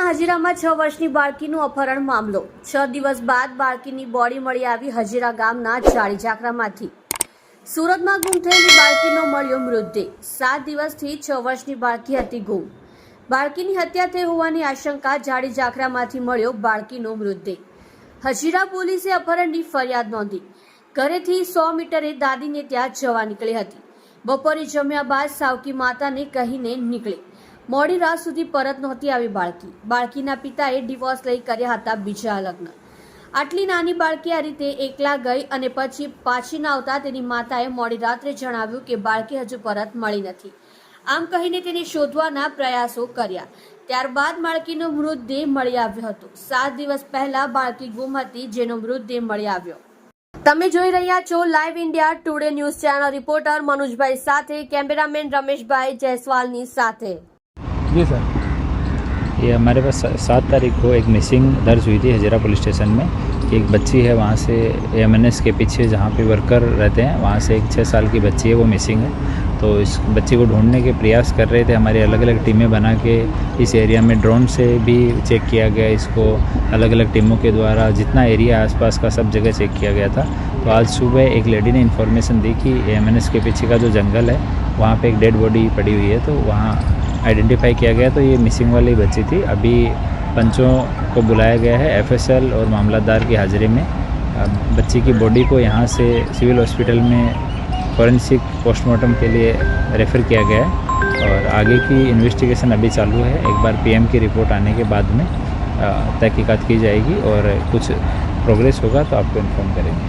સુરતના હજીરામાં 6 વર્ષની બાળકીનું અપહરણ મામલો। 6 દિવસ બાદ બાળકીની બોડી મળી આવી હજીરા ગામના જાળી ઝાકરામાંથી। સુરતમાં ગુમ થયેલી બાળકીનો મળ્યો મૃતદેહ। 7 દિવસથી 6 વર્ષની બાળકી હતી ગુમ। બાળકીની હત્યા થઈ હોવાની આશંકા। જાળી ઝાકરામાંથી મળ્યો બાળકીનો મૃતદેહ। હજીરા પોલીસે અપહરણની ફરિયાદ નોંધી। ઘરેથી 100 મીટરે દાદીને ત્યાં જવા નીકળી હતી। બપોરે જમ્યા બાદ સાવકી માતાને કહીને નીકળી। મોડી રાત સુધી પરત નહોતી આવી બાળકી। બાળકીના પિતાએ ડિવોર્સ લઈ કર્યા હતા બીજા લગ્ન। આટલી નાની બાળકી આ રીતે એકલા ગઈ અને પછી પાછી ના આવતા તેની માતાએ મોડી રાત્રે જણાવ્યું કે બાળકી હજુ પરત મળી નથી। આમ કહીને તેને શોધવાના પ્રયાસો કર્યા। ત્યારબાદ બાળકીનો મૃતદેહ મળી આવ્યો હતો। 7 દિવસ પહેલા બાળકી ગુમ હતી જેનો મૃતદેહ મળી આવ્યો। તમે જોઈ રહ્યા છો live India Today news channel. Reporter મનોજભાઈ સાથે, કેમેરામેન રમેશભાઈ જયસ્वालની સાથે। जी सर, ये हमारे पास 7 तारीख को एक मिसिंग दर्ज हुई थी हजीरा पुलिस स्टेशन में कि एक बच्ची है वहाँ से एमएनएस के पीछे जहाँ पे वर्कर रहते हैं वहाँ से एक 6 साल की बच्ची है वो मिसिंग है। तो इस बच्ची को ढूंढने के प्रयास कर रहे थे। हमारी अलग अलग टीमें बना के इस एरिया में ड्रोन से भी चेक किया गया। इसको अलग अलग टीमों के द्वारा जितना एरिया आसपास का सब जगह चेक किया गया था। तो आज सुबह एक लेडी ने इन्फॉर्मेशन दी कि एमएनएस के पीछे का जो जंगल है वहाँ पे एक डेड बॉडी पड़ी हुई है। तो वहाँ आइडेंटिफाई किया गया तो ये मिसिंग वाली बच्ची थी। अभी पंचों को बुलाया गया है एफएसएल और मामलतदार की हाजिरी में। बच्ची की बॉडी को यहाँ से सिविल हॉस्पिटल में फॉरेंसिक पोस्टमार्टम के लिए रेफ़र किया गया है और आगे की इन्वेस्टिगेशन अभी चालू है। एक बार पीएम की रिपोर्ट आने के बाद में तहकीकात की जाएगी और कुछ प्रोग्रेस होगा तो आपको इन्फॉर्म करेंगे।